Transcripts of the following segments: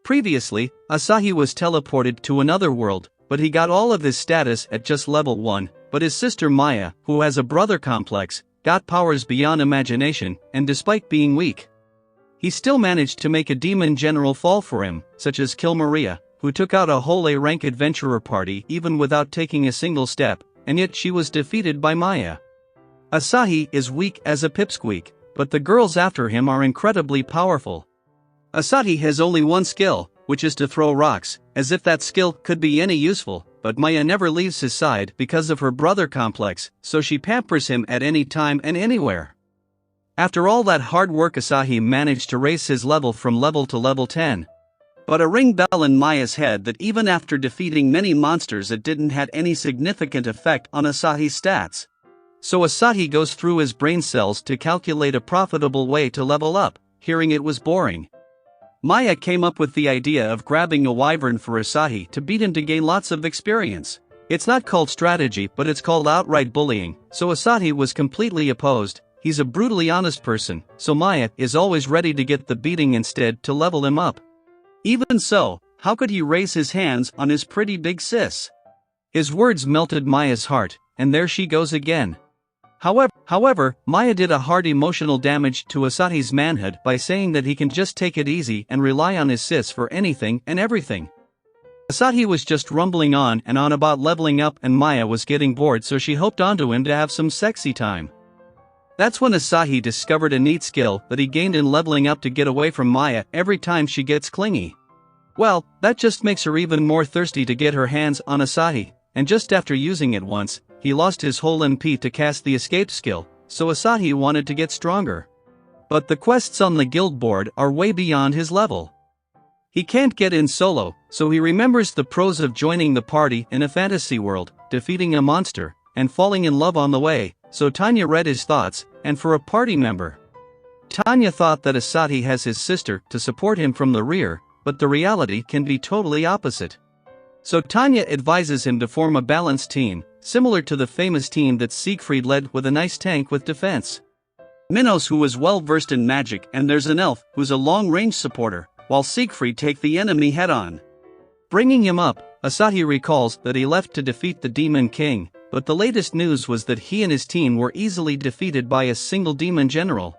Previously, Asahi was teleported to another world, but he got all of his status at just level 1, but his sister Maya, who has a brother complex, got powers beyond imagination, and despite being weak, he still managed to make a demon general fall for him, such as Kill Maria, who took out a whole A-rank adventurer party even without taking a single step, and yet she was defeated by Maya. Asahi is weak as a pipsqueak, but the girls after him are incredibly powerful. Asahi has only one skill, which is to throw rocks, as if that skill could be any useful, but Maya never leaves his side because of her brother complex, so she pampers him at any time and anywhere. After all that hard work, Asahi managed to raise his level from level to level 10. But a ring bell in Maya's head that even after defeating many monsters it didn't have any significant effect on Asahi's stats. So Asahi goes through his brain cells to calculate a profitable way to level up, hearing it was boring. Maya came up with the idea of grabbing a wyvern for Asahi to beat him to gain lots of experience. It's not called strategy, but it's called outright bullying, so Asahi was completely opposed. He's a brutally honest person, so Maya is always ready to get the beating instead to level him up. Even so, how could he raise his hands on his pretty big sis? His words melted Maya's heart, and there she goes again. However, Maya did a hard emotional damage to Asahi's manhood by saying that he can just take it easy and rely on his sis for anything and everything. Asahi was just rumbling on and on about leveling up, and Maya was getting bored, so she hoped onto him to have some sexy time. That's when Asahi discovered a neat skill that he gained in leveling up to get away from Maya every time she gets clingy. Well, that just makes her even more thirsty to get her hands on Asahi, and just after using it once, he lost his whole MP to cast the escape skill, so Asahi wanted to get stronger. But the quests on the guild board are way beyond his level. He can't get in solo, so he remembers the pros of joining the party in a fantasy world, defeating a monster, and falling in love on the way, so Tanya read his thoughts, and for a party member. Tanya thought that Asahi has his sister to support him from the rear, but the reality can be totally opposite. So Tanya advises him to form a balanced team, similar to the famous team that Siegfried led with a nice tank with defense. Minos, who is well versed in magic, and there's an elf who's a long-range supporter, while Siegfried take the enemy head-on. Bringing him up, Asahi recalls that he left to defeat the Demon King, but the latest news was that he and his team were easily defeated by a single demon general.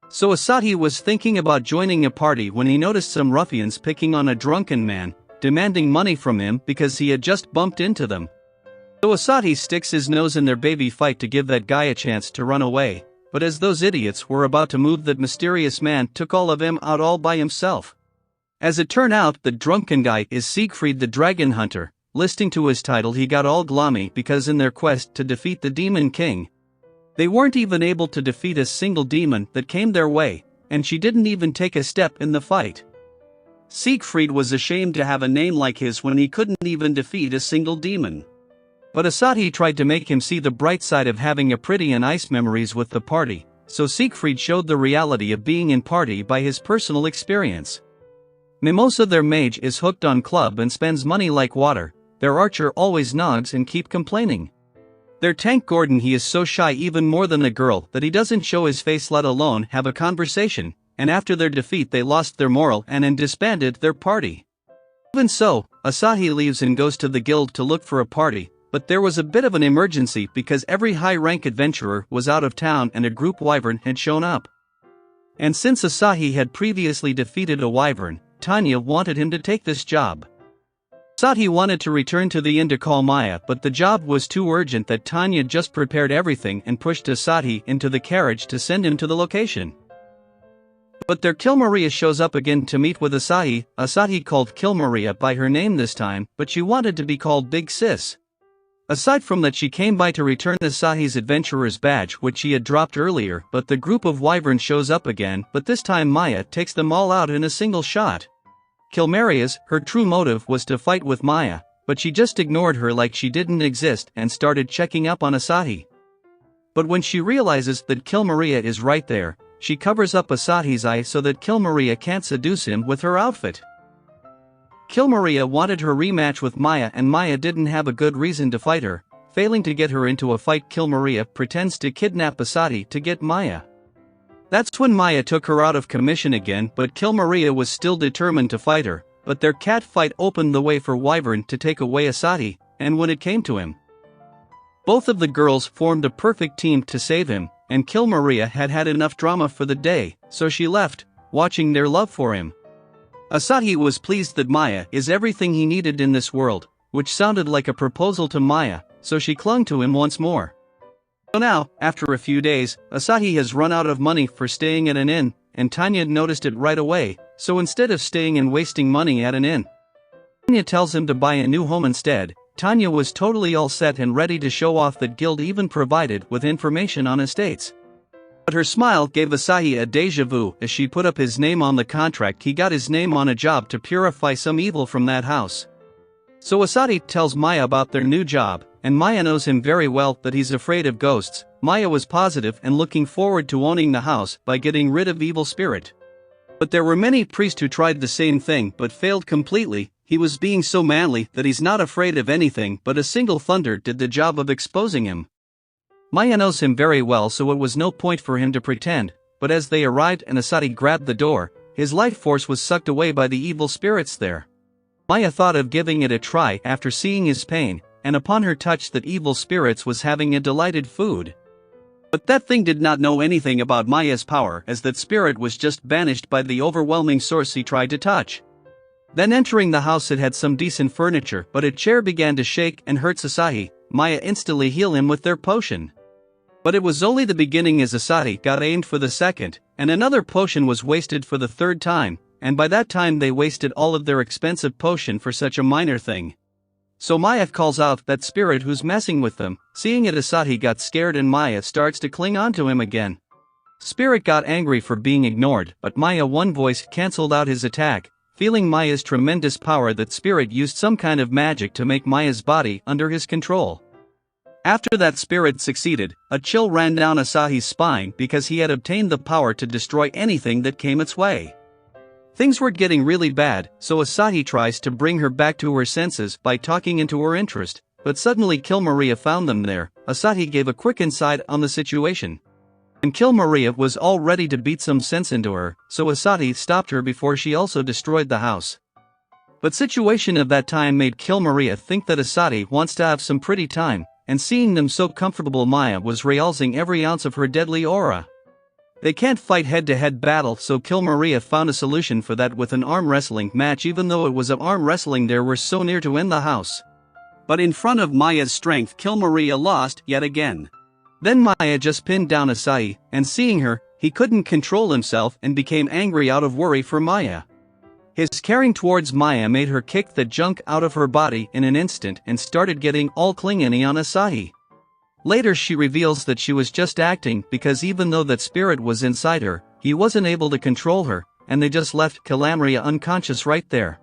So Asahi was thinking about joining a party when he noticed some ruffians picking on a drunken man, demanding money from him because he had just bumped into them. So Asahi sticks his nose in their baby fight to give that guy a chance to run away, but as those idiots were about to move, that mysterious man took all of them out all by himself. As it turned out, the drunken guy is Siegfried the Dragon Hunter. Listening to his title, he got all gloomy because in their quest to defeat the Demon King, they weren't even able to defeat a single demon that came their way, and she didn't even take a step in the fight. Siegfried was ashamed to have a name like his when he couldn't even defeat a single demon. But Asahi tried to make him see the bright side of having a pretty and nice memories with the party, so Siegfried showed the reality of being in party by his personal experience. Mimosa, their mage, is hooked on club and spends money like water. Their archer always nods and keep complaining. Their tank Gordon, he is so shy, even more than a girl, that he doesn't show his face, let alone have a conversation, and after their defeat they lost their morale and disbanded their party. Even so, Asahi leaves and goes to the guild to look for a party, but there was a bit of an emergency because every high-rank adventurer was out of town and a group wyvern had shown up. And since Asahi had previously defeated a wyvern, Tanya wanted him to take this job. Asahi wanted to return to the inn to call Maya, but the job was too urgent that Tanya just prepared everything and pushed Asahi into the carriage to send him to the location. But there Kill Maria shows up again to meet with Asahi. Asahi called Kill Maria by her name this time, but she wanted to be called Big Sis. Aside from that, she came by to return Asahi's adventurer's badge, which she had dropped earlier, but the group of wyverns shows up again, but this time Maya takes them all out in a single shot. Kill Maria's, her true motive was to fight with Maya, but she just ignored her like she didn't exist and started checking up on Asahi. But when she realizes that Kill Maria is right there, she covers up Asahi's eye so that Kill Maria can't seduce him with her outfit. Kill Maria wanted her rematch with Maya, and Maya didn't have a good reason to fight her. Failing to get her into a fight, Kill Maria pretends to kidnap Asahi to get Maya. That's when Maya took her out of commission again, but Kill Maria was still determined to fight her, but their cat fight opened the way for Wyvern to take away Asahi, and when it came to him, both of the girls formed a perfect team to save him, and Kill Maria had had enough drama for the day, so she left, watching their love for him. Asahi was pleased that Maya is everything he needed in this world, which sounded like a proposal to Maya, so she clung to him once more. So now, after a few days, Asahi has run out of money for staying at an inn, and Tanya noticed it right away, so instead of staying and wasting money at an inn, Tanya tells him to buy a new home instead. Tanya was totally all set and ready to show off that Guild even provided with information on estates. But her smile gave Asahi a déjà vu as she put up his name on the contract. He got his name on a job to purify some evil from that house. So Asahi tells Maya about their new job, and Maya knows him very well that he's afraid of ghosts. Maya was positive and looking forward to owning the house by getting rid of evil spirit. But there were many priests who tried the same thing but failed completely. He was being so manly that he's not afraid of anything, but a single thunder did the job of exposing him. Maya knows him very well, so it was no point for him to pretend, but as they arrived and Asahi grabbed the door, his life force was sucked away by the evil spirits there. Maya thought of giving it a try after seeing his pain, and upon her touch that evil spirits was having a delighted food. But that thing did not know anything about Maya's power, as that spirit was just banished by the overwhelming source he tried to touch. Then entering the house, it had some decent furniture, but a chair began to shake and hurt Asahi. Maya instantly healed him with their potion. But it was only the beginning, as Asahi got aimed for the second, and another potion was wasted for the third time, and by that time they wasted all of their expensive potion for such a minor thing. So Maya calls out that spirit who's messing with them. Seeing it, Asahi got scared and Maya starts to cling onto him again. Spirit got angry for being ignored, but Maya one voice cancelled out his attack. Feeling Maya's tremendous power, that spirit used some kind of magic to make Maya's body under his control. After that spirit succeeded, a chill ran down Asahi's spine because he had obtained the power to destroy anything that came its way. Things were getting really bad, so Asahi tries to bring her back to her senses by talking into her interest, but suddenly Kill Maria found them there. Asahi gave a quick insight on the situation, and Kill Maria was all ready to beat some sense into her, so Asahi stopped her before she also destroyed the house. But situation of that time made Kill Maria think that Asahi wants to have some pretty time, and seeing them so comfortable, Maya was realzing every ounce of her deadly aura. They can't fight head-to-head battle, so Kill Maria found a solution for that with an arm wrestling match. Even though it was an arm wrestling, they were so near to end the house. But in front of Maya's strength, Kill Maria lost yet again. Then Maya just pinned down Asahi, and seeing her, he couldn't control himself and became angry out of worry for Maya. His caring towards Maya made her kick the junk out of her body in an instant and started getting all clingy on Asahi. Later she reveals that she was just acting because even though that spirit was inside her, he wasn't able to control her, and they just left Kill Maria unconscious right there.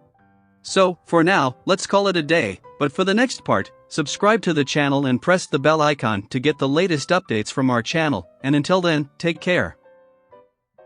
So, for now, let's call it a day, but for the next part, subscribe to the channel and press the bell icon to get the latest updates from our channel, and until then, take care.